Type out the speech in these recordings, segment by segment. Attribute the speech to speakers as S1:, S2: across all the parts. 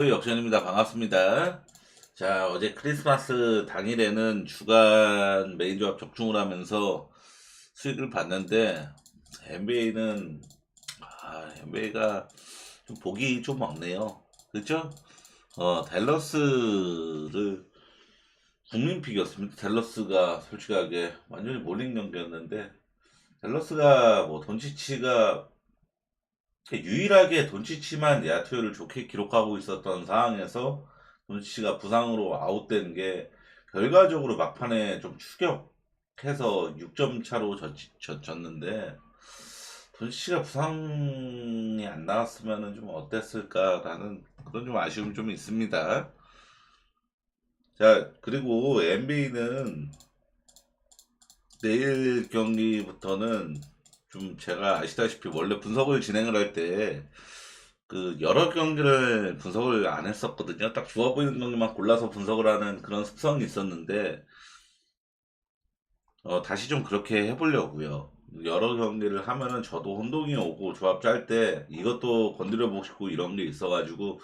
S1: 역전입니다. 반갑습니다. 자, 어제 크리스마스 당일에는 주간 메인 조합 적중을 하면서 수익을 봤는데, NBA가 좀 보기 좀 먹네요. 그죠? 댈러스를 국민픽이었습니다. 댈러스가 솔직하게 완전히 몰린 경기였는데, 댈러스가 뭐 돈치치가 유일하게 돈치치만 야투율을 좋게 기록하고 있었던 상황에서 돈치치가 부상으로 아웃된 게 결과적으로 막판에 좀 추격해서 6점 차로 졌는데 돈치치가 부상이 안 나왔으면 좀 어땠을까라는 그런 좀 아쉬움이 좀 있습니다. 자, 그리고 NBA는 내일 경기부터는 좀 제가 아시다시피 원래 분석을 진행을 할 때 그 여러 경기를 분석을 안 했었거든요. 딱 좋아 보이는 경기만 골라서 분석을 하는 그런 습성이 있었는데 다시 좀 그렇게 해보려고요. 여러 경기를 하면은 저도 혼동이 오고 조합 짤 때 이것도 건드려 보고 싶고 이런 게 있어가지고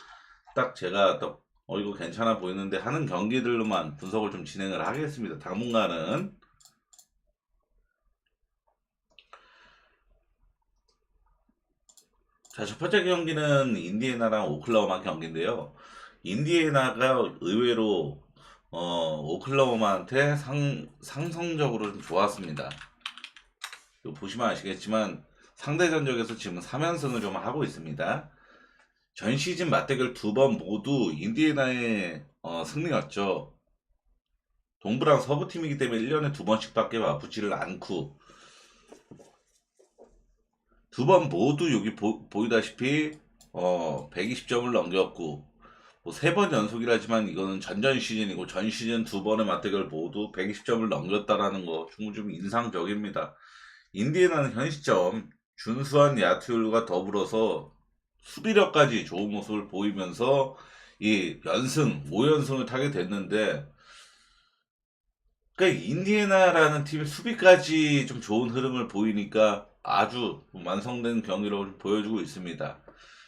S1: 딱 제가 딱 이거 괜찮아 보이는데 하는 경기들로만 분석을 좀 진행을 하겠습니다. 당분간은. 자, 첫 번째 경기는 인디애나랑 오클라호마 경기인데요. 인디애나가 의외로 오클라호마한테 상성적으로 좀 좋았습니다. 이거 보시면 아시겠지만 상대 전적에서 지금 3연승을 좀 하고 있습니다. 전 시즌 맞대결 두 번 모두 인디애나의 승리였죠. 동부랑 서부 팀이기 때문에 1년에 두 번씩밖에 맞붙지를 않고 두 번 모두 여기 보이다시피 120점을 넘겼고 뭐 세 번 연속이라지만 이거는 전전 시즌이고 전 시즌 두 번의 맞대결 모두 120점을 넘겼다라는 거 좀 인상적입니다. 인디애나는 현 시점 준수한 야투율과 더불어서 수비력까지 좋은 모습을 보이면서 이 연승 5연승을 타게 됐는데 그러니까 인디애나라는 팀이 수비까지 좀 좋은 흐름을 보이니까 아주 완성된 경기로 좀 보여주고 있습니다.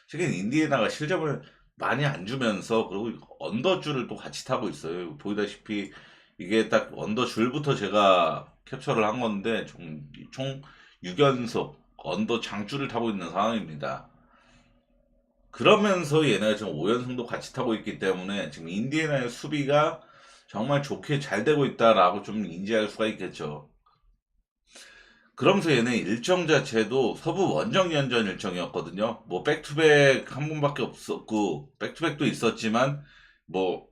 S1: 최근 인디애나가 실점을 많이 안 주면서 그리고 언더줄을 또 같이 타고 있어요. 보이다시피 이게 딱 언더줄부터 제가 캡처를 한 건데 총 6연속 언더 장줄을 타고 있는 상황입니다. 그러면서 얘네가 지금 5연승도 같이 타고 있기 때문에 지금 인디애나의 수비가 정말 좋게 잘 되고 있다라고 좀 인지할 수가 있겠죠. 그러면서 얘네 일정 자체도 서부 원정연전 일정이었거든요. 뭐 백투백 한 번밖에 없었고 백투백도 있었지만 뭐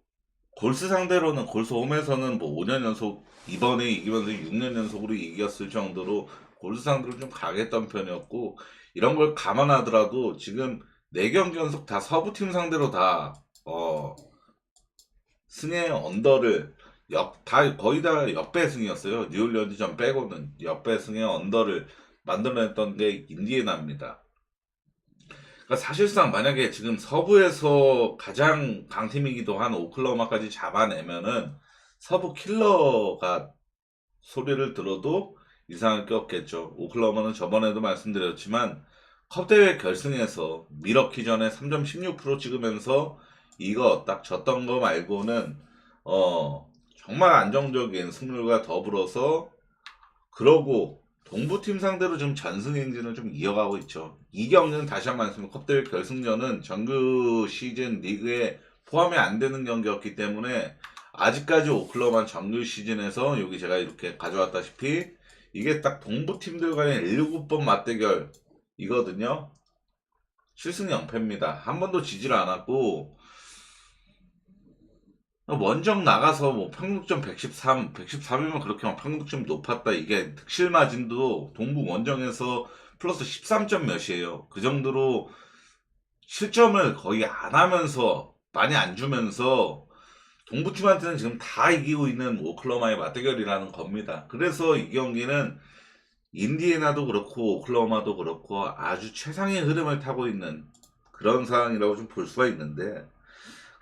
S1: 골스 상대로는 골스 홈에서는 뭐 5년 연속 이번에 이기면서 6년 연속으로 이겼을 정도로 골스 상대로 좀 강했던 편이었고 이런 걸 감안하더라도 지금 4경기 연속 다 서부팀 상대로 다 승의 언더를 거의 다 역배승이었어요. 뉴올리언즈전 빼고는 역배승의 언더를 만들어냈던 게 인디애나입니다. 그러니까 사실상 만약에 지금 서부에서 가장 강팀이기도 한 오클라호마까지 잡아내면은 서부 킬러가 소리를 들어도 이상할 게 없겠죠. 오클라호마는 저번에도 말씀드렸지만 컵 대회 결승에서 미러키 전에 3점 16% 찍으면서 이거 딱 졌던 거 말고는 정말 안정적인 승률과 더불어서 그러고 동부팀 상대로 좀 전승 행진을 좀 이어가고 있죠. 이 경기는 다시 한번 말씀드리면 컵대회 결승전은 정규 시즌 리그에 포함이 안 되는 경기였기 때문에 아직까지 오클라호마 정규 시즌에서 여기 제가 이렇게 가져왔다시피 이게 딱 동부팀들 간의 7번 맞대결이거든요. 실승 0패입니다. 한 번도 지지를 않았고 원정 나가서 뭐 평균득점 113이면 그렇게 막 평균득점이 높았다. 이게 득실 마진도 동부 원정에서 플러스 13점 몇이에요. 그 정도로 실점을 거의 안 하면서 많이 안 주면서 동부팀한테는 지금 다 이기고 있는 오클라호마의 맞대결이라는 겁니다. 그래서 이 경기는 인디애나도 그렇고 오클라호마도 그렇고 아주 최상의 흐름을 타고 있는 그런 상황이라고 좀 볼 수가 있는데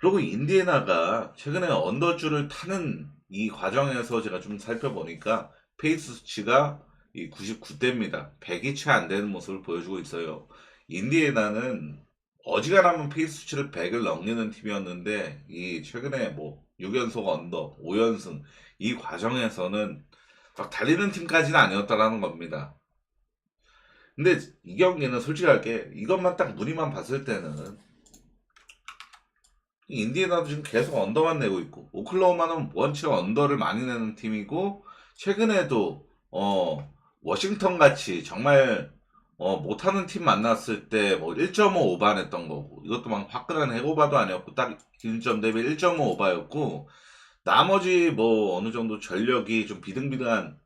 S1: 그리고 인디애나가 최근에 언더줄을 타는 이 과정에서 제가 좀 살펴보니까 페이스 수치가 이 99대입니다. 100이 채 안 되는 모습을 보여주고 있어요. 인디애나는 어지간하면 페이스 수치를 100을 넘기는 팀이었는데 이 최근에 뭐 6연속 언더, 5연승 이 과정에서는 막 달리는 팀까지는 아니었다라는 겁니다. 근데 이 경기는 솔직하게 이것만 딱 무늬만 봤을 때는 인디애나도 지금 계속 언더만 내고 있고 오클라호마는 원체 언더를 많이 내는 팀이고 최근에도 워싱턴 같이 정말 못하는 팀 만났을 때 뭐 1.5 오버했던 거고 이것도 막 화끈한 해고바도 아니었고 딱 기준점 대비 1.5 오버였고 나머지 뭐 어느 정도 전력이 좀 비등비등한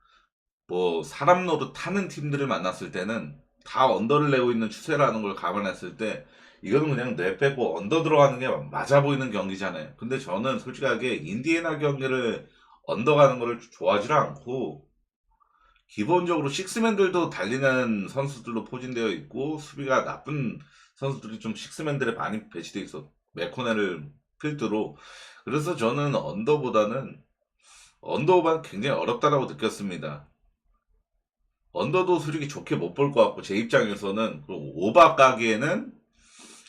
S1: 뭐 사람 노릇 타는 팀들을 만났을 때는 다 언더를 내고 있는 추세라는 걸 감안했을 때 이거는 그냥 뇌 빼고 언더 들어가는 게 맞아 보이는 경기잖아요. 근데 저는 솔직하게 인디애나 경기를 언더 가는 거를 좋아하지 않고 기본적으로 식스맨들도 달리는 선수들로 포진되어 있고 수비가 나쁜 선수들이 좀 식스맨들에 많이 배치되어 있어 맥코넬을 필두로 그래서 저는 언더보다는 굉장히 어렵다라고 느꼈습니다. 언더도 솔직히 좋게 못 볼 것 같고 제 입장에서는 그리고 오바 가기에는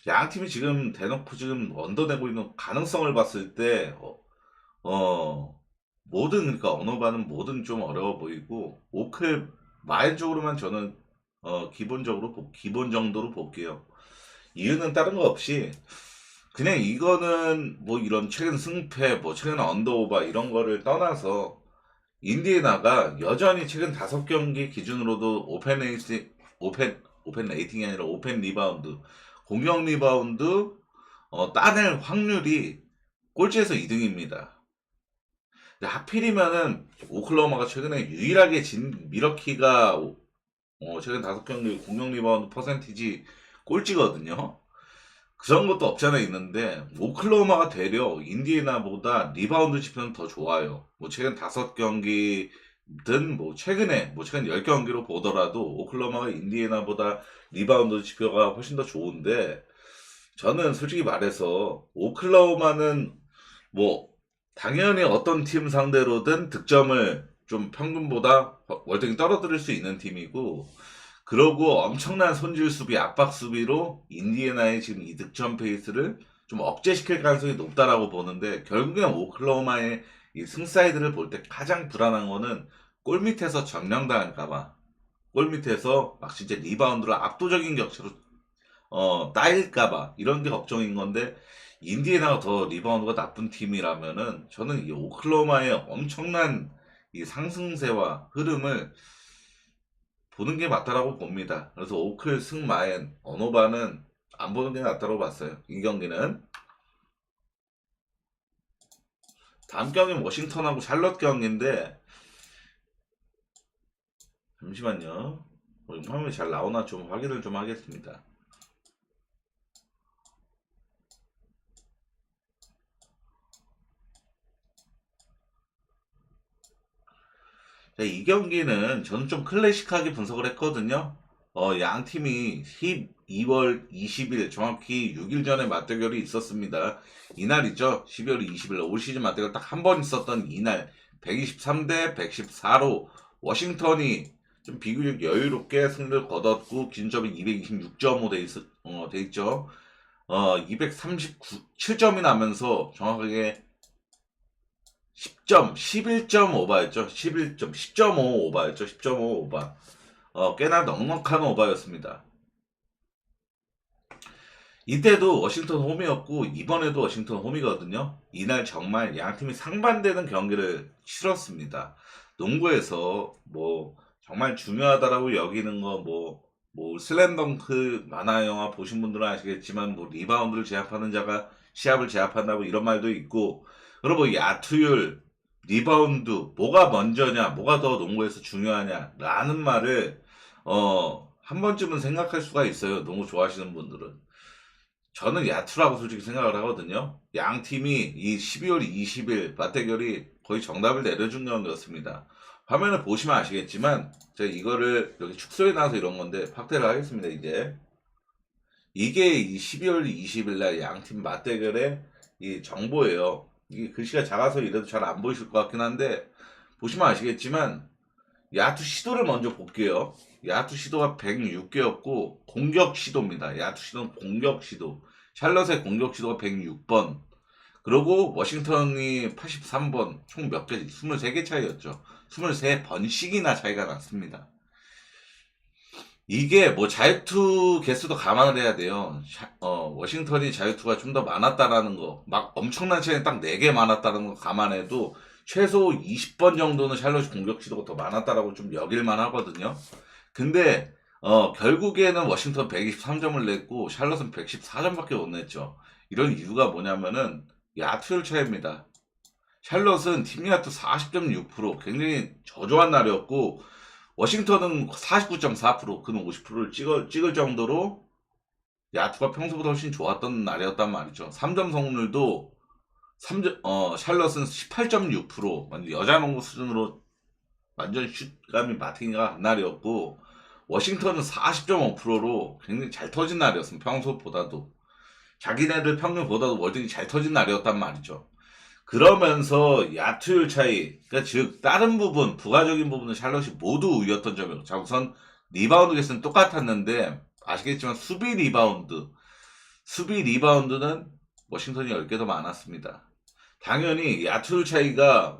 S1: 양 팀이 지금 대놓고 지금 언더 내고 있는 가능성을 봤을 때 어, 뭐든 그러니까 언어반은 뭐든 좀 어려워 보이고 오클 마인 쪽으로만 저는 기본 정도로 볼게요. 이유는 다른 거 없이 그냥 이거는 뭐 이런 최근 승패 뭐 최근 언더오바 이런 거를 떠나서 인디애나가 여전히 최근 5경기 기준으로도 오펜 레이팅이 아니라 오펜 리바운드 공격 리바운드 따낼 확률이 꼴찌에서 2등입니다. 하필이면은 오클라호마가 최근에 유일하게 진 미러키가 최근 5경기 공격 리바운드 퍼센티지 꼴찌거든요. 그런 것도 없잖아 있는데 오클라호마가 되려 인디애나보다 리바운드 지표는 더 좋아요. 뭐 최근 5경기든 뭐 최근 10경기로 보더라도 오클라호마가 인디애나보다 리바운드 지표가 훨씬 더 좋은데 저는 솔직히 말해서 오클라호마는 뭐 당연히 어떤 팀 상대로든 득점을 좀 평균보다 월등히 떨어뜨릴 수 있는 팀이고 그러고 엄청난 손질 수비, 압박 수비로 인디애나의 지금 이 득점 페이스를 좀 억제시킬 가능성이 높다라고 보는데 결국엔 오클라호마의 이 승사이드를 볼 때 가장 불안한 거는 골 밑에서 점령당할까봐 골 밑에서 막 진짜 리바운드를 압도적인 격차로 따일까봐 이런 게 걱정인 건데 인디애나가 더 리바운드가 나쁜 팀이라면은 저는 이 오클라호마의 엄청난 이 상승세와 흐름을 보는 게 맞다라고 봅니다. 그래서 오클 승마엔 언어바는 안 보는 게 낫다고 봤어요. 이 경기는 다음 경기는 워싱턴하고 샬럿 경기인데 잠시만요. 화면이 잘 나오나 좀 확인을 좀 하겠습니다. 자, 이 경기는 저는 좀 클래식하게 분석을 했거든요. 양 팀이 12월 20일 정확히 6일 전에 맞대결이 있었습니다. 이날이죠. 12월 20일 올 시즌 맞대결 딱 한 번 있었던 이날 123대 114로 워싱턴이 좀 비교적 여유롭게 승리를 거뒀고 기준점이 226.5 돼 있죠. 237점이 나면서 정확하게 10점, 11점 오버였죠. 11점, 10.5 오버였죠. 10.5 오버. 꽤나 넉넉한 오버였습니다. 이때도 워싱턴 홈이었고 이번에도 워싱턴 홈이거든요. 이날 정말 양 팀이 상반되는 경기를 치렀습니다. 농구에서 뭐 정말 중요하다라고 여기는 거 뭐 슬램덩크 만화 영화 보신 분들은 아시겠지만 뭐 리바운드를 제압하는 자가 시합을 제압한다고 이런 말도 있고 그리고 야투율 리바운드 뭐가 먼저냐 뭐가 더 농구에서 중요하냐라는 말을 한 번쯤은 생각할 수가 있어요. 농구 좋아하시는 분들은. 저는 야투라고 솔직히 생각을 하거든요. 양 팀이 이 12월 20일 맞대결이 거의 정답을 내려준 경기였습니다. 화면을 보시면 아시겠지만 제가 이거를 여기 축소해 놔서 이런 건데 확대를 하겠습니다. 이제 이게 이 12월 20일 날 양 팀 맞대결의 이 정보예요. 이게 글씨가 작아서 이래도 잘 안 보이실 것 같긴 한데 보시면 아시겠지만 야투 시도를 먼저 볼게요. 야투 시도가 106개였고 공격 시도입니다. 야투 시도는 공격 시도. 샬럿의 공격 시도가 106번. 그리고 워싱턴이 83번. 총 몇 개? 23개 차이였죠. 23번씩이나 차이가 났습니다. 이게 뭐 자유투 개수도 감안을 해야 돼요. 워싱턴이 자유투가 좀 더 많았다라는 거, 막 엄청난 차이는 딱 4개 많았다는 거 감안해도 최소 20번 정도는 샬럿이 공격 시도가 더 많았다라고 좀 여길만 하거든요. 근데 결국에는 워싱턴 123점을 냈고 샬럿은 114점밖에 못 냈죠. 이런 이유가 뭐냐면은 야투율 차이입니다. 샬럿은 팀 야투 40.6%, 굉장히 저조한 날이었고 워싱턴은 49.4%, 그는 50%를 찍을 정도로 야투가 평소보다 훨씬 좋았던 날이었단 말이죠. 3점 성공률도 샬럿은 18.6%, 완전 여자 농구 수준으로 완전 슛감이 마틴이가 한 날이었고 워싱턴은 40.5%로 굉장히 잘 터진 날이었습니다. 평소보다도. 자기네들 평균보다도 월등히 잘 터진 날이었단 말이죠. 그러면서 야투율 차이, 그러니까 즉 다른 부분, 부가적인 부분은 샬럿이 모두 우위였던 점이고, 자 우선 리바운드 개수는 똑같았는데 아시겠지만 수비 리바운드는 워싱턴이 10개 더 많았습니다. 당연히 야투율 자체가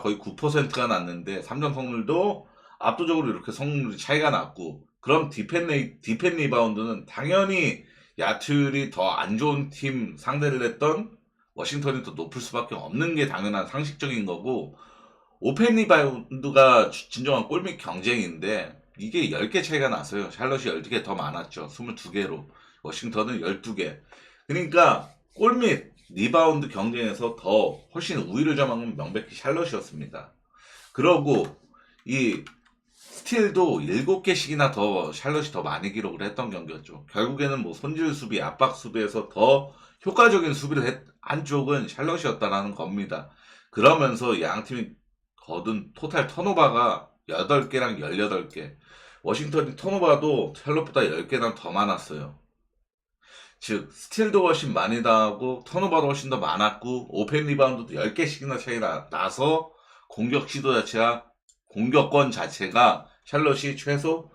S1: 거의 9%가 났는데 3점 성공률도 압도적으로 이렇게 성공률이 차이가 났고, 그럼 디펜 리바운드는 당연히 야투율이 더 안 좋은 팀 상대를 했던 워싱턴이 더 높을 수밖에 없는 게 당연한 상식적인 거고, 오펜 리바운드가 진정한 골밑 경쟁인데 이게 10개 차이가 났어요. 샬럿이 12개 더 많았죠. 22개로. 워싱턴은 12개. 그러니까 골밑 리바운드 경쟁에서 더 훨씬 우위를 점한 건 명백히 샬럿이었습니다. 그러고 이 스틸도 7개씩이나 더 샬럿이 더 많이 기록을 했던 경기였죠. 결국에는 뭐 손질 수비, 압박 수비에서 더 효과적인 수비를 한 쪽은 샬럿이었다라는 겁니다. 그러면서 양 팀이 거둔 토탈 턴오버가 8개랑 18개. 워싱턴이 턴오버도 샬럿보다 10개나 더 많았어요. 즉 스틸도 훨씬 많이 당하고 턴오버도 훨씬 더 많았고 오펜 리바운드도 10개씩이나 차이 나서 공격권 자체가 샬럿이 최소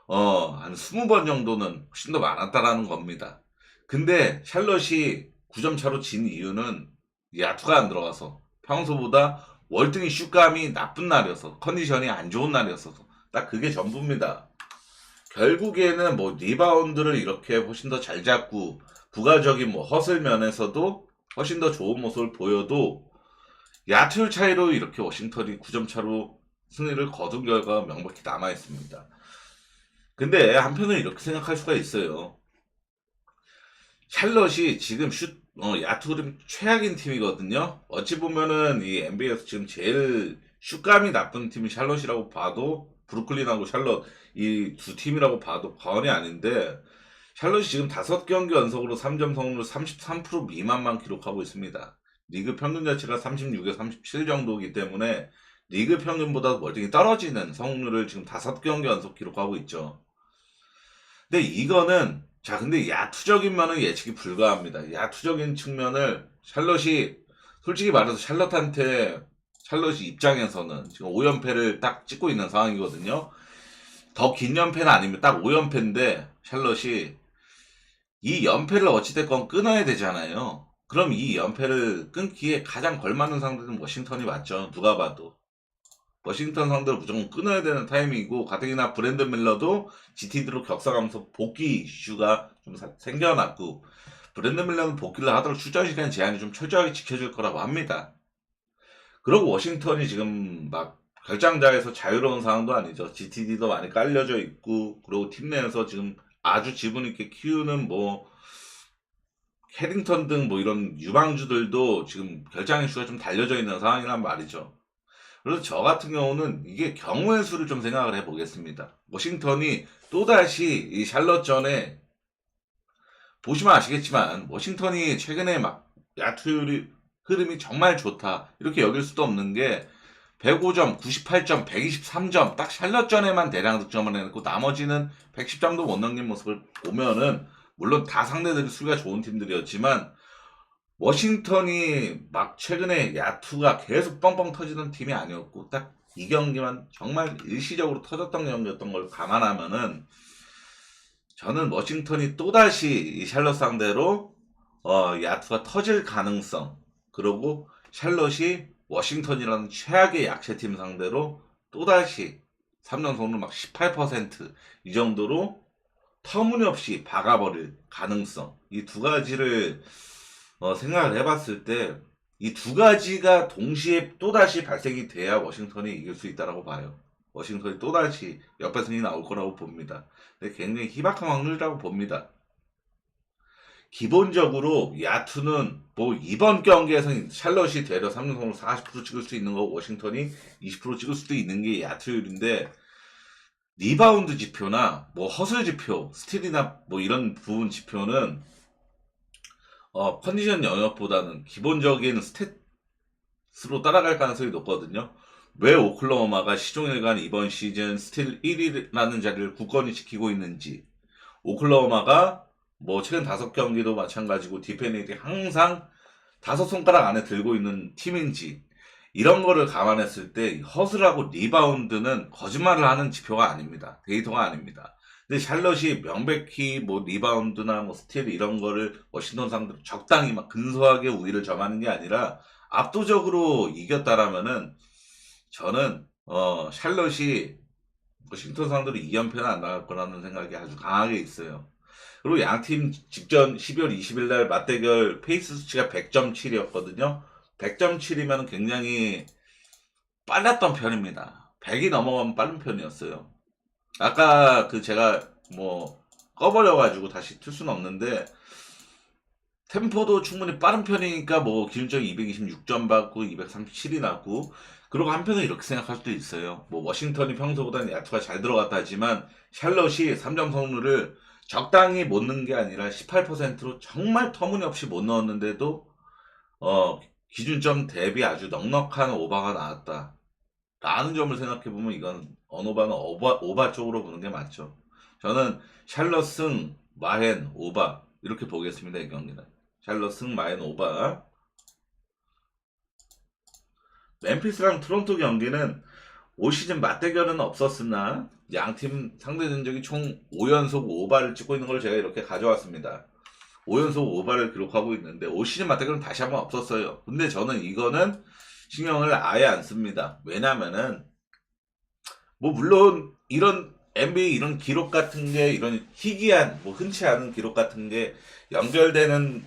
S1: 한 20번 정도는 훨씬 더 많았다라는 겁니다. 근데 샬럿이 9점 차로 진 이유는 야투가 안 들어가서, 평소보다 월등히 슛감이 나쁜 날이어서, 컨디션이 안 좋은 날이었어서, 딱 그게 전부입니다. 결국에는 뭐 리바운드를 이렇게 훨씬 더 잘 잡고 부가적인 뭐 허슬 면에서도 훨씬 더 좋은 모습을 보여도 야투율 차이로 이렇게 워싱턴이 9점 차로 승리를 거둔 결과가 명백히 남아 있습니다. 근데 한편으로 이렇게 생각할 수가 있어요. 샬럿이 지금 야투 흐름 최악인 팀이거든요. 어찌 보면은 이 NBA에서 지금 제일 슛감이 나쁜 팀이 샬럿이라고 봐도, 브루클린하고 샬럿 이 두 팀이라고 봐도 과언이 아닌데, 샬럿이 지금 5경기 연속으로 3점 성공률 33% 미만만 기록하고 있습니다. 리그 평균 자체가 36에 37 정도이기 때문에 리그 평균보다 월등히 떨어지는 성공률을 지금 5경기 연속 기록하고 있죠. 근데 이거는, 자 근데 야투적인 면은 예측이 불가합니다. 야투적인 측면을 샬럿이, 솔직히 말해서 샬럿이 입장에서는 지금 5연패를 딱 찍고 있는 상황이거든요. 더 긴 연패는 아니면 딱 5연패인데 샬럿이 이 연패를 어찌됐건 끊어야 되잖아요. 그럼 이 연패를 끊기에 가장 걸맞는 상대는 워싱턴이 맞죠. 누가 봐도. 워싱턴 상대로 무조건 끊어야 되는 타이밍이고, 가뜩이나 브랜드 밀러도 GTD로 격사가면서 복귀 이슈가 좀 생겨났고, 브랜드 밀러는 복귀를 하도록 출전 시간 제한이 좀 철저하게 지켜질 거라고 합니다. 그리고 워싱턴이 지금 막 결장자에서 자유로운 상황도 아니죠. GTD도 많이 깔려져 있고, 그리고 팀 내에서 지금 아주 지분 있게 키우는 뭐 캐링턴 등 뭐 이런 유망주들도 지금 결장 이슈가 좀 달려져 있는 상황이란 말이죠. 그래서 저 같은 경우는 이게 경우의 수를 좀 생각을 해보겠습니다. 워싱턴이 또다시 이 샬럿전에, 보시면 아시겠지만 워싱턴이 최근에 막 야투 흐름이 정말 좋다 이렇게 여길 수도 없는 게, 105점, 98점, 123점 딱 샬럿전에만 대량 득점을 해놓고 나머지는 110점도 못 넘긴 모습을 보면은, 물론 다 상대들이 수비가 좋은 팀들이었지만 워싱턴이 막 최근에 야투가 계속 뻥뻥 터지는 팀이 아니었고, 딱 이 경기만 정말 일시적으로 터졌던 경기였던 걸 감안하면은 저는 워싱턴이 또다시 이 샬럿 상대로 야투가 터질 가능성, 그리고 샬럿이 워싱턴이라는 최악의 약체팀 상대로 또다시 3점 성공 막 18%이 정도로 터무니없이 박아버릴 가능성, 이 두 가지를 생각을 해봤을 때 이 두 가지가 동시에 또다시 발생이 돼야 워싱턴이 이길 수 있다고 봐요. 워싱턴이 또다시 역배승이 나올 거라고 봅니다. 근데 굉장히 희박한 확률이라고 봅니다. 기본적으로 야투는 뭐 이번 경기에서는 샬럿이 되려 3점성으로 40% 찍을 수 있는 거, 워싱턴이 20% 찍을 수도 있는 게 야투율인데, 리바운드 지표나 뭐 허슬 지표, 스틸이나 뭐 이런 부분 지표는 컨디션 영역보다는 기본적인 스탯으로 따라갈 가능성이 높거든요. 왜 오클라호마가 시종일관 이번 시즌 스틸 1위라는 자리를 굳건히 지키고 있는지, 오클라호마가 뭐 최근 5경기도 마찬가지고 디펜딩이 항상 5손가락 안에 들고 있는 팀인지, 이런 거를 감안했을 때 허슬하고 리바운드는 거짓말을 하는 지표가 아닙니다. 데이터가 아닙니다. 근데 샬럿이 명백히 뭐 리바운드나 뭐 스틸 이런 거를 워싱턴 상대로 적당히 막 근소하게 우위를 점하는 게 아니라 압도적으로 이겼다라면은 저는 샬럿이 워싱턴 상대로 2연패는 안 나갈 거라는 생각이 아주 강하게 있어요. 그리고 양팀 직전 12월 20일 날 맞대결 페이스 수치가 100.7이었거든요. 100.7이면 굉장히 빨랐던 편입니다. 100이 넘어가면 빠른 편이었어요. 아까 제가 뭐 꺼버려가지고 다시 틀 수는 없는데, 템포도 충분히 빠른 편이니까 뭐 기준점이 226점 받고 237이 났고, 그리고 한편은 이렇게 생각할 수도 있어요. 뭐 워싱턴이 평소보다는 야투가 잘 들어갔다 하지만 샬럿이 3점 성률을 적당히 못 넣은 게 아니라 18%로 정말 터무니없이 못 넣었는데도 기준점 대비 아주 넉넉한 오바가 나왔다 라는 점을 생각해보면 이건 언오바는 오바 쪽으로 보는 게 맞죠. 저는 샬럿 승, 마헨, 오바 이렇게 보겠습니다. 이 경기는 샬럿 승, 마헨, 오바. 멤피스랑 토론토 경기는 올 시즌 맞대결은 없었으나 양팀 상대 전적이 총 5연속 오바를 찍고 있는 걸 제가 이렇게 가져왔습니다. 5연속 오바를 기록하고 있는데 올 시즌 맞대결은 다시 한번 없었어요. 근데 저는 이거는 신경을 아예 안 씁니다. 왜냐면은 뭐 물론 이런 NBA 이런 기록 같은 게, 이런 희귀한 뭐 흔치 않은 기록 같은 게 연결되는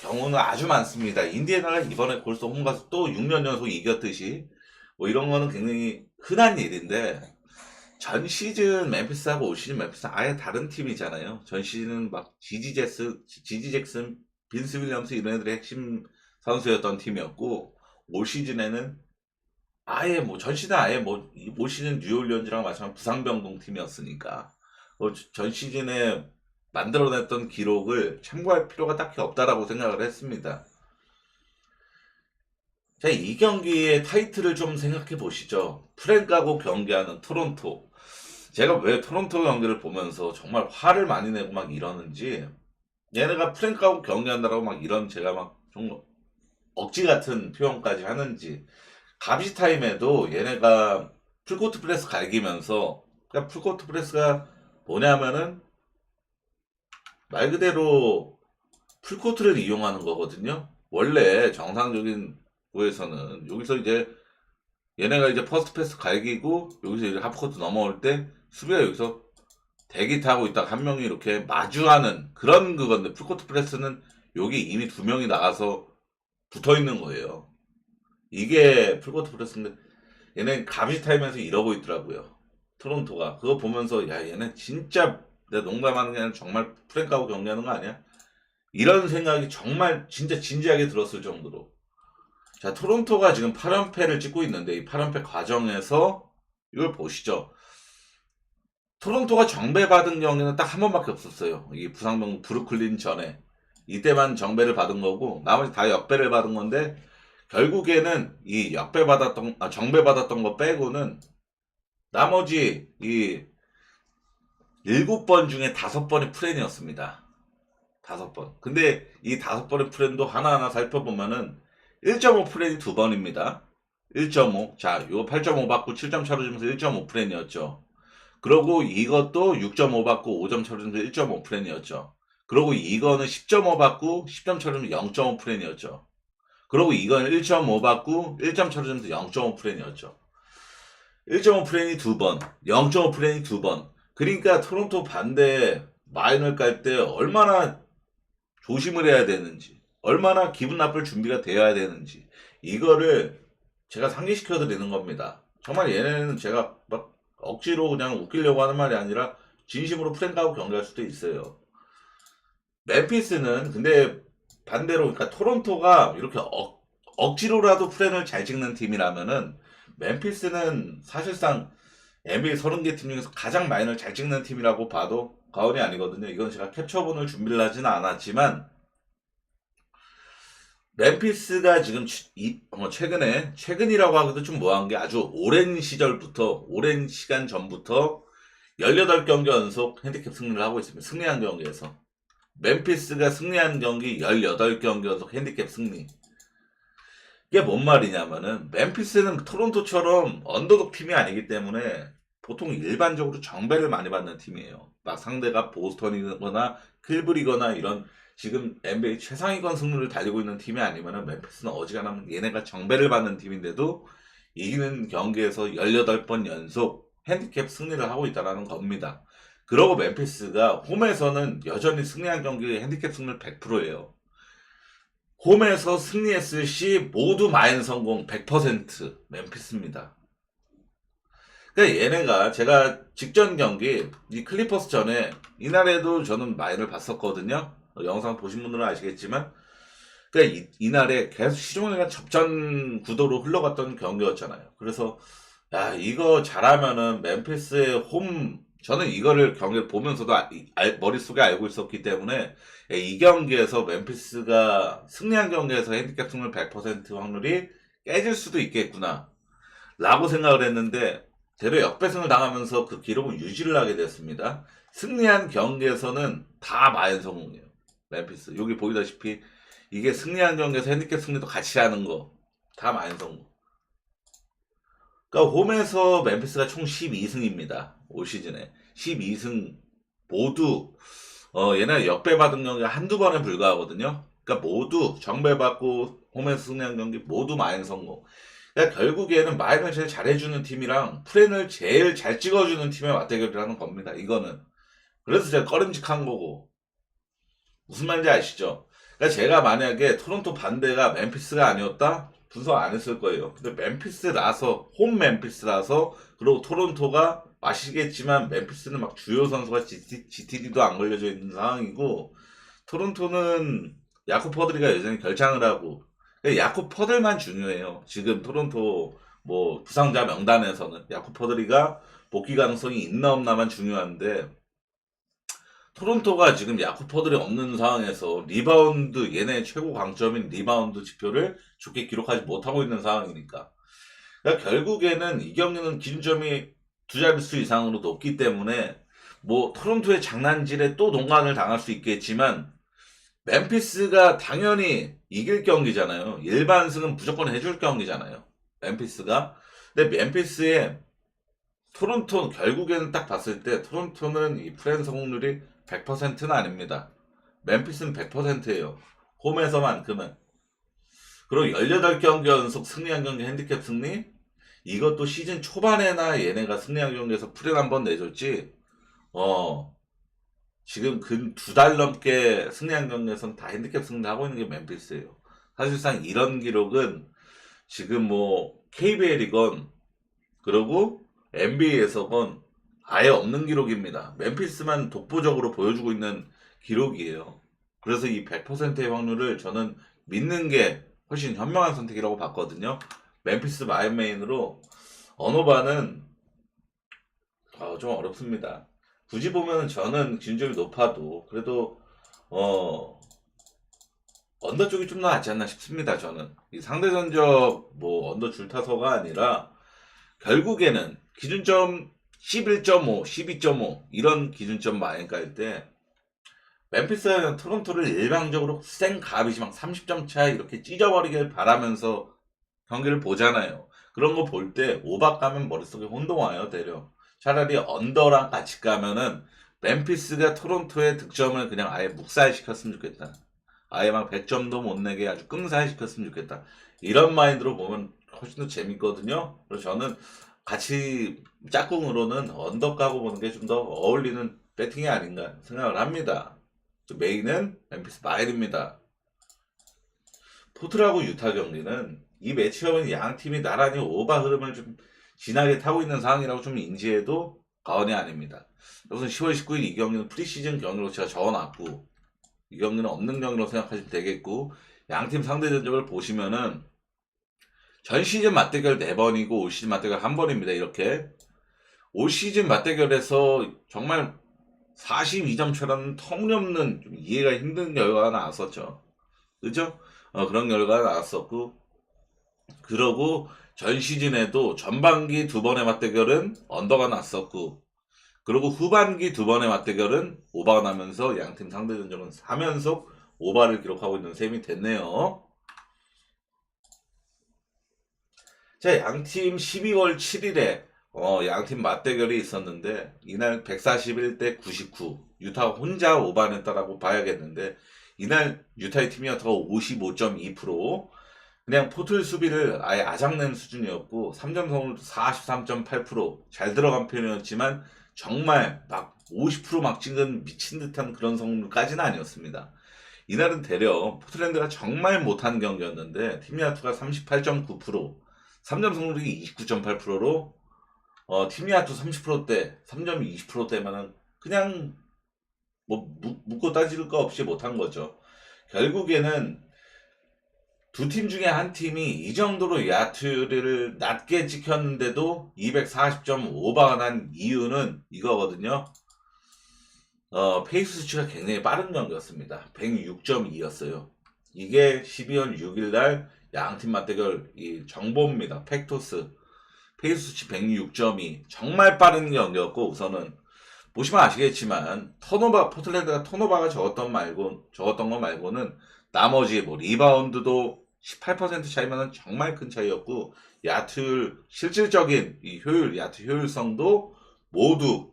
S1: 경우는 아주 많습니다. 인디애나가 이번에 골스 홈가서 또 6년 연속 이겼듯이 뭐 이런 거는 굉장히 흔한 일인데, 전 시즌 멤피스하고 올 시즌 멤피스는 아예 다른 팀이잖아요. 전 시즌은 막 지지 잭슨, 빈스 윌리엄스 이런 애들의 핵심 선수였던 팀이었고, 올 시즌에는 아예 뭐 전 시즌 아예 뭐 올 시즌 뉴올리언즈랑 마찬가지 부상병동 팀이었으니까 전 시즌에 만들어냈던 기록을 참고할 필요가 딱히 없다라고 생각을 했습니다. 자, 이 경기의 타이틀을 좀 생각해 보시죠. 프랭크하고 경기하는 토론토. 제가 왜 토론토 경기를 보면서 정말 화를 많이 내고 막 이러는지, 얘네가 프랭크하고 경기한다라고 막 이런 제가 막 좀 억지 같은 표현까지 하는지, 가비 타임에도 얘네가 풀코트 프레스 갈기면서, 그러니까 풀코트 프레스가 뭐냐면은 말 그대로 풀코트를 이용하는 거거든요. 원래 정상적인 구에서는 여기서 이제 얘네가 이제 퍼스트 패스 갈기고 여기서 이제 하프코트 넘어올 때 수비가 여기서 대기 타고 있다가 한 명이 이렇게 마주하는 그런 그건데, 풀코트 프레스는 여기 이미 2명이 나가서 붙어 있는 거예요. 이게 풀코트 프레스인데 얘네 가비 타임에서 이러고 있더라고요. 토론토가 그거 보면서 야, 얘네 진짜 내가 농담하는 게 아니라 정말 프랭크하고 경기하는 거 아니야? 이런 생각이 정말 진짜 진지하게 들었을 정도로. 자, 토론토가 지금 8연패를 찍고 있는데 이 8연패 과정에서 이걸 보시죠. 토론토가 정배받은 경기는 딱 한 번밖에 없었어요. 이 부상병 브루클린 전에. 이때만 정배를 받은 거고 나머지 다 역배를 받은 건데, 결국에는 이 정배받았던 거 빼고는 나머지 이 7번 중에 5번이 프렌이었습니다. 5번. 근데 이 5번의 프렌도 하나하나 살펴보면은 1.5 프렌이 2번입니다. 1.5. 자, 요거 8.5 받고 7점 차로 주면서 1.5프렌이었죠. 그러고 이것도 6.5 받고 5점 차로 주면서 1.5프렌이었죠. 그러고 이거는 10.5 받고 10점 차로 주면서 0.5프렌이었죠. 그러고 이건 1.5 받고 1점 차로 주면서 0.5프렌이었죠. 1.5프렌이 두 번, 0.5프렌이 두 번. 그러니까 토론토 반대 마인을 깔 때 얼마나 조심을 해야 되는지, 얼마나 기분 나쁠 준비가 되어야 되는지, 이거를 제가 상기시켜 드리는 겁니다. 정말 얘네는 제가 막 억지로 그냥 웃기려고 하는 말이 아니라 진심으로 프렌드하고 경기할 수도 있어요. 멤피스는 근데 반대로, 그러니까 토론토가 이렇게 억지로라도 프렌을 잘 찍는 팀이라면은 멤피스는 사실상 NBA 30개 팀 중에서 가장 마인을 잘 찍는 팀이라고 봐도 과언이 아니거든요. 이건 제가 캡처본을 준비를 하지는 않았지만 멤피스가 지금 최근이라고 하기도 좀 뭐한 게 아주 오랜 시절부터, 오랜 시간 전부터 18경기 연속 핸디캡 승리를 하고 있습니다. 승리한 경기에서. 멤피스가 승리한 경기 18경기 연속 핸디캡 승리. 이게 뭔 말이냐면은 멤피스는 토론토처럼 언더독 팀이 아니기 때문에 보통 일반적으로 정배를 많이 받는 팀이에요. 막 상대가 보스턴이거나 클브리거나 이런 지금 NBA 최상위권 승률을 달리고 있는 팀이 아니면은 멤피스는 어지간하면 얘네가 정배를 받는 팀인데도 이기는 경기에서 18번 연속 핸디캡 승리를 하고 있다는 겁니다. 그러고 멤피스가 홈에서는 여전히 승리한 경기의 핸디캡 승률 100%예요. 홈에서 승리했을 시 모두 마인 성공 100% 멤피스입니다. 그러니까 얘네가 제가 직전 경기 이 클리퍼스 전에 이날에도 저는 마인을 봤었거든요. 영상 보신 분들은 아시겠지만 그러니까 이날에 계속 시종일관 접전 구도로 흘러갔던 경기였잖아요. 그래서 야 이거 잘하면은 멤피스의 홈 저는 이거를 경기를 보면서도 머릿속에 알고 있었기 때문에 이 경기에서 멤피스가 승리한 경기에서 핸디캡 승률 100% 확률이 깨질 수도 있겠구나 라고 생각을 했는데 대려 역배승을 당하면서 그 기록을 유지를 하게 됐습니다. 승리한 경기에서는 다 마연 성공이에요. 멤피스 여기 보이다시피 이게 승리한 경기에서 핸디캡 승리도 같이 하는 거 다 마연 성공. 그러니까 홈에서 멤피스가 총 12승입니다. 올 시즌에 12승 모두 얘네 역배받은 경기가 한두 번에 불과하거든요. 그러니까 모두 정배받고 홈에서 승리한 경기 모두 마인 성공. 그러니까 결국에는 마인을 제일 잘해주는 팀이랑 프렌을 제일 잘 찍어주는 팀의 맞대결을 하는 겁니다. 이거는. 그래서 제가 꺼림직한 거고. 무슨 말인지 아시죠? 그러니까 제가 만약에 토론토 반대가 멤피스가 아니었다? 분석 안 했을 거예요. 근데 멤피스라서, 홈 멤피스라서, 그리고 토론토가 아시겠지만 멤피스는 막 주요 선수가 GTD도 안 걸려져 있는 상황이고, 토론토는 야쿠 퍼드리가 여전히 결장을 하고, 그러니까 야쿠 퍼들만 중요해요. 지금 토론토 뭐 부상자 명단에서는 야쿠 퍼드리가 복귀 가능성이 있나 없나만 중요한데, 토론토가 지금 야쿠퍼들이 없는 상황에서 리바운드 얘네 최고 강점인 리바운드 지표를 좋게 기록하지 못하고 있는 상황이니까. 그러니까 결국에는 이 경기는 기준점이 두 자릿수 이상으로 높기 때문에 뭐 토론토의 장난질에 또 농간을 당할 수 있겠지만 멤피스가 당연히 이길 경기잖아요. 일반승은 무조건 해줄 경기잖아요. 멤피스가. 근데 멤피스의 토론토 결국에는 딱 봤을 때 토론토는 이 프렌 성공률이 100%는 아닙니다. 멤피스는 100%예요. 홈에서만큼은. 그리고 18경기 연속 승리한 경기 핸디캡 승리? 이것도 시즌 초반에나 얘네가 승리한 경기에서 프렌 한번 내줬지. 지금 근 2달 넘게 승리한 경기에서는 다 핸디캡 승리하고 있는 게 멤피스예요. 사실상 이런 기록은 지금 뭐 KBL이건 그리고 NBA에서건 아예 없는 기록입니다. 멤피스만 독보적으로 보여주고 있는 기록이에요. 그래서 이 100%의 확률을 저는 믿는 게 훨씬 현명한 선택이라고 봤거든요. 멤피스 마인메인으로 언어바는 좀 어렵습니다. 굳이 보면 저는 기준점이 높아도 그래도 언더 쪽이 좀 더 낫지 않나 싶습니다. 저는 이 상대 전적 뭐 언더 줄타서가 아니라 결국에는 기준점 11.5, 12.5 이런 기준점 마인 깔 때 멤피스는 토론토를 일방적으로 생가비지 막 30점 차 이렇게 찢어버리길 바라면서 경기를 보잖아요. 그런 거 볼 때 오바 가면 머릿속에 혼동 와요, 대려. 차라리 언더랑 같이 가면은 멤피스가 토론토의 득점을 그냥 아예 묵살시켰으면 좋겠다. 아예 막 100점도 못 내게 아주 끔살시켰으면 좋겠다. 이런 마인드로 보면 훨씬 더 재밌거든요. 그래서 저는 같이 짝꿍으로는 언더 까고 보는 게 좀 더 어울리는 배팅이 아닌가 생각을 합니다. 메인은 멤피스 마일입니다. 포트라고 유타 경기는 이 매치업은 양 팀이 나란히 오바 흐름을 좀 진하게 타고 있는 상황이라고 좀 인지해도 과언이 아닙니다. 우선 10월 19일 이 경기는 프리시즌 경기로 제가 적어놨고 이 경기는 없는 경기로 생각하시면 되겠고 양 팀 상대 전적을 보시면은 전 시즌 맞대결 4번이고 올 시즌 맞대결 1번입니다. 이렇게 올 시즌 맞대결에서 정말 42점 차라는 터무니없는 좀 이해가 힘든 결과가 나왔었죠. 그죠? 그런 결과가 나왔었고 그러고 전 시즌에도 전반기 2번의 맞대결은 언더가 났었고 그리고 후반기 2번의 맞대결은 오바가 나면서 양팀 상대 전적은 3연속 오바를 기록하고 있는 셈이 됐네요. 자, 양팀 12월 7일에 양팀 맞대결이 있었는데 이날 141대 99 유타가 혼자 오바냈다라고 봐야겠는데 이날 유타의 팀이어터가 55.2% 그냥 포틀 수비를 아예 아작낸 수준이었고 3점 성공률도 43.8%잘 들어간 편이었지만 정말 막 50%막 찍은 미친 듯한 그런 성공률까지는 아니었습니다. 이날은 대려 포틀랜드가 정말 못한 경기였는데 팀야투가 38.9% 3점 성공률이 29.8%로 팀야투 30%대 3점이 20%대면은 그냥 뭐 묻고 따질 거 없이 못한 거죠. 결국에는 두 팀 중에 한 팀이 이 정도로 야투를 낮게 찍혔는데도 240점 오버가 난 이유는 이거거든요. 페이스 수치가 굉장히 빠른 경기였습니다. 106.2였어요. 이게 12월 6일 날 양팀 맞대결 이 정보입니다. 팩토스. 페이스 수치 106.2. 정말 빠른 경기였고 우선은 보시면 아시겠지만 포틀랜드가 턴오버가 적었던 거 말고는 나머지 뭐 리바운드도 18% 차이면은 정말 큰 차이였고 야투 실질적인 이 효율, 야투 효율성도 모두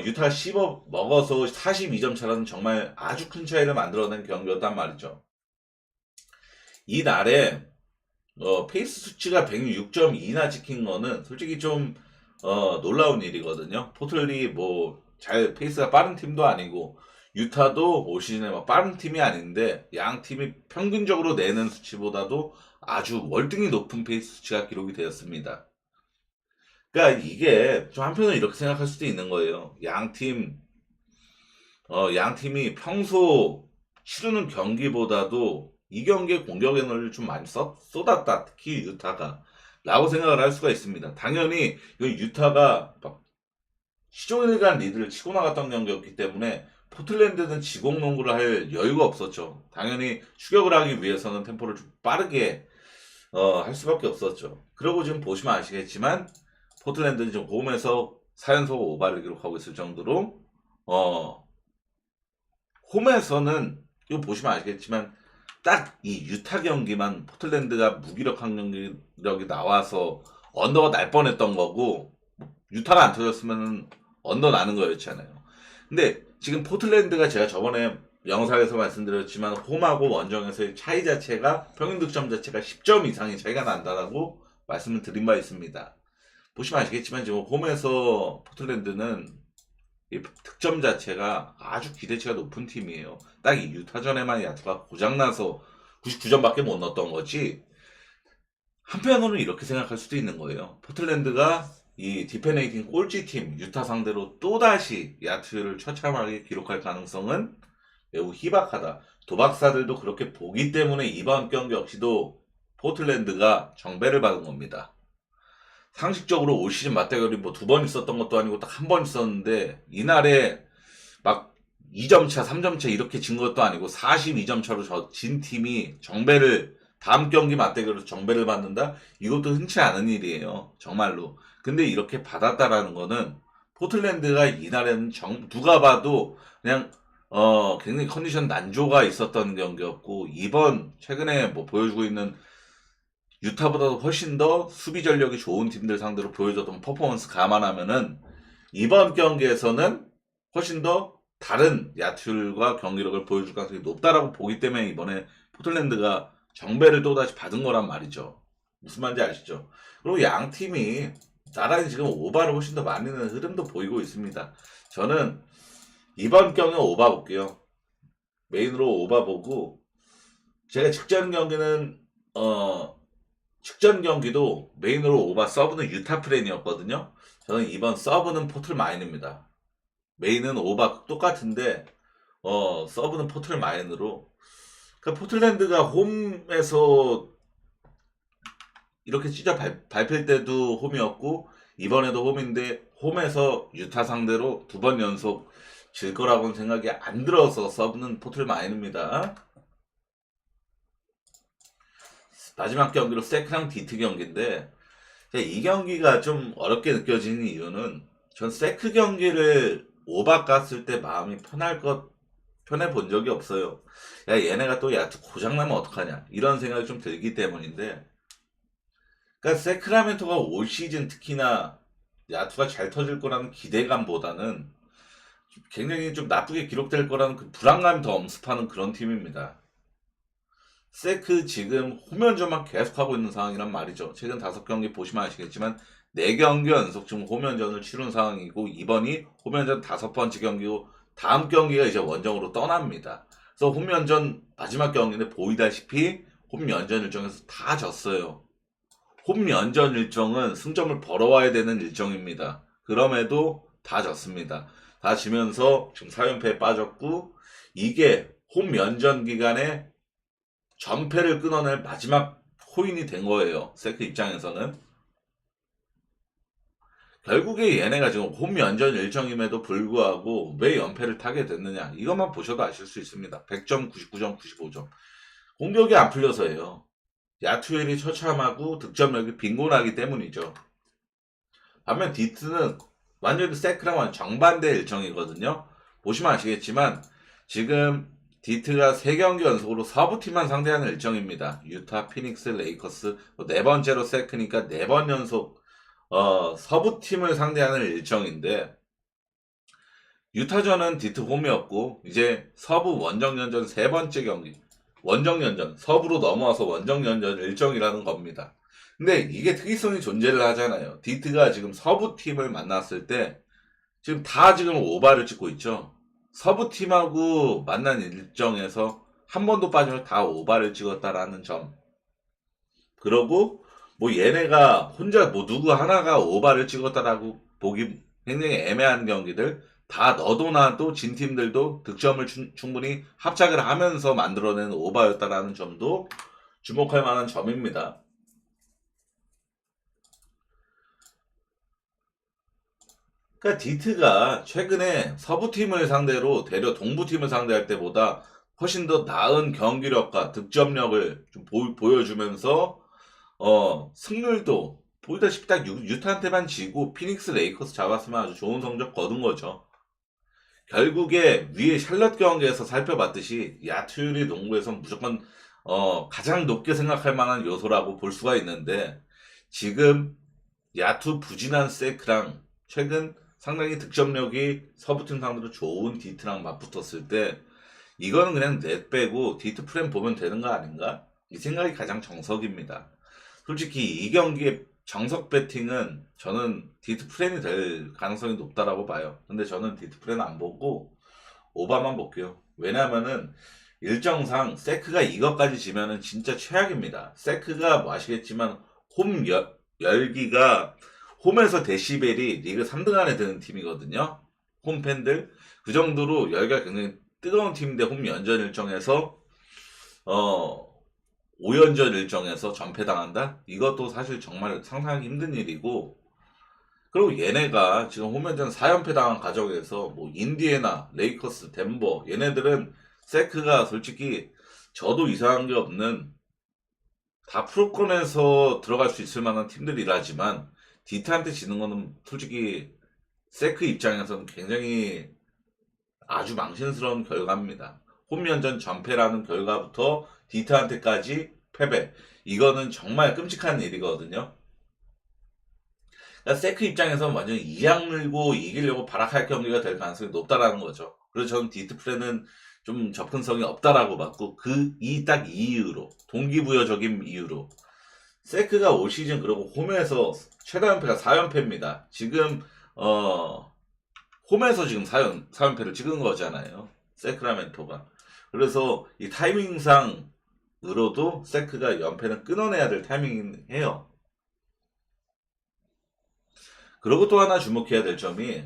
S1: 유타가 씹어 먹어서 42점 차라는 정말 아주 큰 차이를 만들어낸 경기였단 말이죠. 이 날에 페이스 수치가 106.2나 찍힌 거는 솔직히 좀 놀라운 일이거든요. 포틀리 뭐 잘 페이스가 빠른 팀도 아니고 유타도 올 시즌에 막 빠른 팀이 아닌데 양 팀이 평균적으로 내는 수치보다도 아주 월등히 높은 페이스 수치가 기록이 되었습니다. 그러니까 이게 좀 한편으로 이렇게 생각할 수도 있는 거예요. 양 팀이 평소 치르는 경기보다도 이 경기에 공격 에너지를 좀 많이 쏟았다. 특히 유타가. 라고 생각을 할 수가 있습니다. 당연히 이 유타가 막 시종일관 리드를 치고 나갔던 경기였기 때문에 포틀랜드는 지공 농구를 할 여유가 없었죠. 당연히 추격을 하기 위해서는 템포를 좀 빠르게 할 수밖에 없었죠. 그리고 지금 보시면 아시겠지만 포틀랜드는 지금 홈에서 4연속 오바를 기록하고 있을 정도로 홈에서는 이거 보시면 아시겠지만 딱 이 유타 경기만 포틀랜드가 무기력한 경기력이 나와서 언더가 날 뻔했던 거고 유타가 안 터졌으면 언더 나는 거였잖아요. 근데 지금 포틀랜드가 제가 저번에 영상에서 말씀드렸지만 홈하고 원정에서의 차이 자체가 평균 득점 자체가 10점 이상의 차이가 난다라고 말씀을 드린 바 있습니다. 보시면 아시겠지만 지금 홈에서 포틀랜드는 이 득점 자체가 아주 기대치가 높은 팀이에요. 딱 이 유타전에만 야투가 고장나서 99점밖에 못 넣었던 거지. 한편으로는 이렇게 생각할 수도 있는 거예요. 포틀랜드가 이 디페네이팅 꼴찌팀 유타 상대로 또다시 야투를 처참하게 기록할 가능성은 매우 희박하다. 도박사들도 그렇게 보기 때문에 이번 경기 역시도 포틀랜드가 정배를 받은 겁니다. 상식적으로 올 시즌 맞대결이 뭐 2번 있었던 것도 아니고 딱 1번 있었는데 이날에 막 2점 차, 3점 차 이렇게 진 것도 아니고 42점 차로 진 팀이 다음 경기 맞대결로 정배를 받는다? 이것도 흔치 않은 일이에요. 정말로. 근데 이렇게 받았다라는 거는 포틀랜드가 이날에는 누가 봐도 그냥 굉장히 컨디션 난조가 있었던 경기였고 이번 최근에 뭐 보여주고 있는 유타보다도 훨씬 더 수비 전력이 좋은 팀들 상대로 보여줬던 퍼포먼스 감안하면은 이번 경기에서는 훨씬 더 다른 야투율과 경기력을 보여줄 가능성이 높다라고 보기 때문에 이번에 포틀랜드가 정배를 또다시 받은 거란 말이죠. 무슨 말인지 아시죠? 그리고 양 팀이 나란히 지금 오바를 훨씬 더 많이 내는 흐름도 보이고 있습니다. 저는 이번 경기 오바 볼게요. 메인으로 오바 보고, 제가 직전 경기도 메인으로 오바 서브는 유타 프렌이었거든요. 저는 이번 서브는 포틀 마인입니다. 메인은 오바 똑같은데 서브는 포틀 마인으로. 그러니까 포틀랜드가 홈에서 이렇게 찢어 밟힐 때도 홈이었고 이번에도 홈인데 홈에서 유타 상대로 2번 연속 질 거라고는 생각이 안 들어서 서브는 포틀 마인입니다. 마지막 경기로 세크랑 디트 경기인데 이 경기가 좀 어렵게 느껴지는 이유는 전 세크 경기를 오바 깠을 때 마음이 편해 본 적이 없어요. 야, 얘네가 또 야투 고장나면 어떡하냐 이런 생각이 좀 들기 때문인데, 그러니까 세크라멘토가 올 시즌 특히나 야투가 잘 터질 거라는 기대감보다는 굉장히 좀 나쁘게 기록될 거라는 그 불안감이 더 엄습하는 그런 팀입니다. 세크 지금 홈연전만 계속하고 있는 상황이란 말이죠. 최근 5경기 보시면 아시겠지만 4경기 연속 지금 홈연전을 치른 상황이고 이번이 홈연전 5번째 경기고 다음 경기가 이제 원정으로 떠납니다. 그래서 홈연전 마지막 경기는 보이다시피 홈연전 일정에서 다 졌어요. 홈연전 일정은 승점을 벌어와야 되는 일정입니다. 그럼에도 다 졌습니다. 다 지면서 지금 4연패에 빠졌고, 이게 홈연전 기간에 전패를 끊어낼 마지막 코인이 된 거예요. 세크 입장에서는. 결국에 얘네가 지금 홈연전 일정임에도 불구하고 왜 연패를 타게 됐느냐 이것만 보셔도 아실 수 있습니다. 100점, 99점, 95점. 공격이 안 풀려서예요. 야투율이 처참하고 득점력이 빈곤하기 때문이죠. 반면 디트는 완전히 세크랑 정반대 일정이거든요. 보시면 아시겠지만 지금 디트가 3경기 연속으로 서부팀만 상대하는 일정입니다. 유타, 피닉스, 레이커스, 4번째로 세크니까 4번 연속 서부팀을 상대하는 일정인데, 유타전은 디트 홈이었고 이제 서부 원정연전 3번째 경기, 원정연전 서부로 넘어와서 원정연전 일정이라는 겁니다. 근데 이게 특이성이 존재를 하잖아요. 디트가 지금 서부팀을 만났을 때 지금 다 지금 오바를 찍고 있죠. 서부팀하고 만난 일정에서 한 번도 빠지면 다 오바를 찍었다라는 점. 그러고 뭐 얘네가 혼자 뭐 누구 하나가 오바를 찍었다라고 보기 굉장히 애매한 경기들, 다 너도 나도 진 팀들도 득점을 충분히 합작을 하면서 만들어낸 오바였다라는 점도 주목할 만한 점입니다. 그러니까 디트가 최근에 서부팀을 상대로 되려 동부팀을 상대할 때보다 훨씬 더 나은 경기력과 득점력을 좀 보여주면서 승률도 보이다시피 딱 유타한테만 지고 피닉스 레이커스 잡았으면 아주 좋은 성적 거둔 거죠. 결국에 위에 샬럿 경기에서 살펴봤듯이 야투율이 농구에선 무조건 가장 높게 생각할 만한 요소라고 볼 수가 있는데, 지금 야투 부진한 세크랑 최근 상당히 득점력이 서부팀 상대로 좋은 디트랑 맞붙었을 때 이거는 그냥 넷 빼고 디트 프렘 보면 되는 거 아닌가? 이 생각이 가장 정석입니다. 솔직히 이 경기의 정석 배팅은 저는 디트 프렌이 될 가능성이 높다라고 봐요. 근데 저는 디트 프렌 안 보고 오바만 볼게요. 왜냐면은 일정상 세크가 이것까지 지면은 진짜 최악입니다. 세크가 뭐 아시겠지만 홈 열기가 홈에서 데시벨이 리그 3등 안에 드는 팀이거든요. 홈 팬들 그 정도로 열기가 굉장히 뜨거운 팀인데 홈 연전 일정에서 5연전 일정에서 전패당한다? 이것도 사실 정말 상상하기 힘든 일이고, 그리고 얘네가 지금 홈연전 4연패 당한 과정에서 뭐 인디애나, 레이커스, 덴버 얘네들은 세크가 솔직히 저도 이상한 게 없는 다 프로권에서 들어갈 수 있을 만한 팀들이라지만 디트한테 지는 거는 솔직히 세크 입장에서는 굉장히 아주 망신스러운 결과입니다. 홈연전 전패라는 결과부터 디트한테까지 패배. 이거는 정말 끔찍한 일이거든요. 그러니까 세크 입장에서는 완전 이악 물고 이기려고 발악할 경기가 될 가능성이 높다라는 거죠. 그래서 저는 디트플레는 좀 접근성이 없다라고 봤고, 이 이유로, 동기부여적인 이유로. 세크가 올 시즌 그리고 홈에서 최다 연패가 4연패입니다. 지금, 홈에서 지금 4연패를 찍은 거잖아요. 세크라멘토가. 그래서 이 타이밍상으로도 세크가 연패는 끊어내야 될 타이밍이에요. 그리고 또 하나 주목해야 될 점이,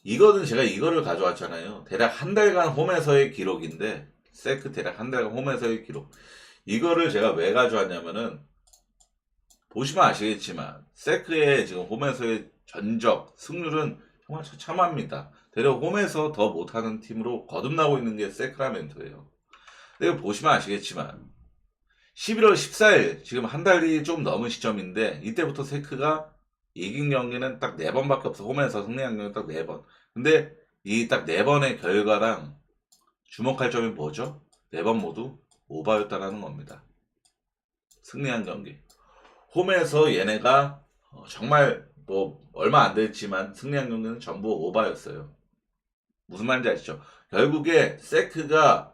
S1: 이거는 제가 이거를 가져왔잖아요. 대략 한 달간 홈에서의 기록인데, 세크 대략 한 달간 홈에서의 기록. 이거를 제가 왜 가져왔냐면은, 보시면 아시겠지만, 세크의 지금 홈에서의 전적, 승률은 정말 처참합니다. 대략 홈에서 더 못하는 팀으로 거듭나고 있는 게 세크라멘토예요. 근데 보시면 아시겠지만, 11월 14일, 지금 한 달이 좀 넘은 시점인데, 이때부터 세크가 이긴 경기는 딱 4번밖에 없어. 홈에서 승리한 경기는 딱 4번. 근데 이 딱 4번의 결과랑 주목할 점이 뭐죠? 4번 모두 오바였다라는 겁니다. 승리한 경기. 홈에서 얘네가 정말 뭐 얼마 안 됐지만 승리한 경기는 전부 오바였어요. 무슨 말인지 아시죠? 결국에 세크가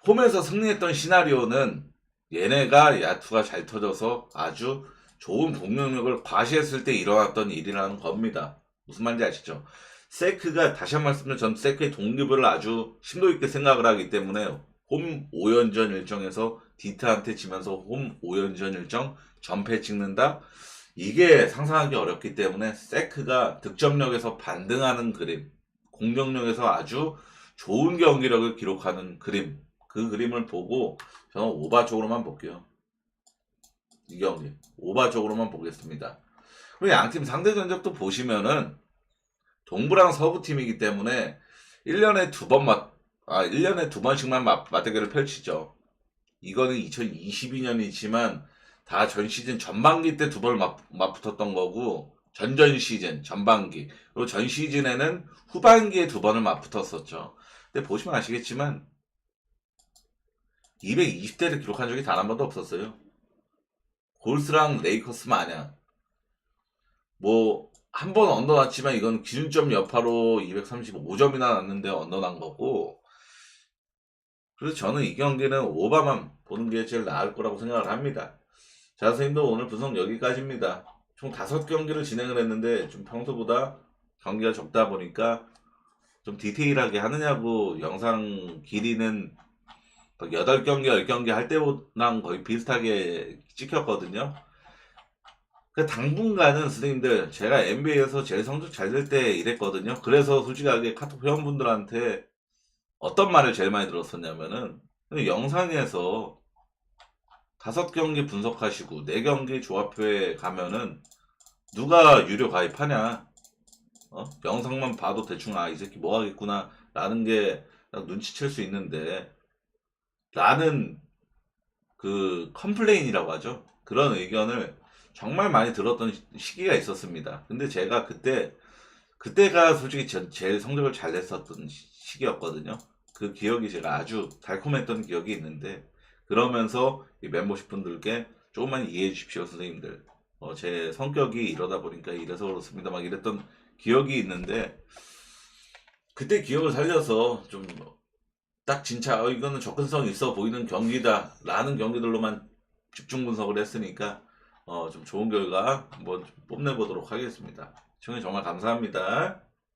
S1: 홈에서 승리했던 시나리오는 얘네가 야투가 잘 터져서 아주 좋은 공격력을 과시했을 때 일어났던 일이라는 겁니다. 무슨 말인지 아시죠? 세크가, 다시 한 번 말씀드리면 전 세크의 동기부여를 아주 심도 있게 생각을 하기 때문에 홈 5연전 일정에서 디트한테 지면서 홈 5연전 일정 전패 찍는다? 이게 상상하기 어렵기 때문에 세크가 득점력에서 반등하는 그림, 공격력에서 아주 좋은 경기력을 기록하는 그림, 그 그림을 보고 저는 오바 쪽으로만 볼게요. 이 경기 오바 쪽으로만 보겠습니다. 그리고 양팀 상대 전적도 보시면은 동부랑 서부팀이기 때문에 1년에 2번씩만 맞대결을 펼치죠. 이거는 2022년이지만 다 전 시즌 전반기 때 2번 맞붙었던 거고, 전전 시즌 전반기, 그리고 전 시즌에는 후반기에 2번을 맞붙었었죠. 근데 보시면 아시겠지만 220대를 기록한 적이 단 한 번도 없었어요. 골스랑 레이커스 마냥 뭐 한 번 언더났지만 이건 기준점 여파로 235점이나 났는데 언더난 거고, 그래서 저는 이 경기는 오바만 보는 게 제일 나을 거라고 생각을 합니다. 자, 선생님도 오늘 분석 여기까지입니다. 총 5경기를 진행을 했는데 좀 평소보다 경기가 적다 보니까 좀 디테일하게 하느냐고, 영상 길이는 8경기, 10경기 할 때보다는 거의 비슷하게 찍혔거든요. 그 당분간은 선생님들, 제가 NBA에서 제일 성적 잘 될 때 이랬거든요. 그래서 솔직하게 카톡 회원분들한테 어떤 말을 제일 많이 들었었냐면은, 영상에서 5경기 분석하시고 4경기 조합표에 가면은 누가 유료 가입하냐? 영상만 봐도 대충 이 새끼 뭐 하겠구나 라는 게 눈치챌 수 있는데, 라는 그 컴플레인이라고 하죠. 그런 의견을 정말 많이 들었던 시기가 있었습니다. 근데 제가 그때가 솔직히 제일 성적을 잘 냈었던 시기였거든요. 그 기억이 제가 아주 달콤했던 기억이 있는데, 그러면서 이 멤버십 분들께 조금만 이해해 주십시오, 선생님들. 제 성격이 이러다 보니까 이래서 그렇습니다. 막 이랬던 기억이 있는데, 그때 기억을 살려서 좀 딱 진짜 이거는 접근성 있어 보이는 경기다 라는 경기들로만 집중 분석을 했으니까 좀 좋은 결과 한번 뽐내보도록 하겠습니다. 시청해 정말 감사합니다.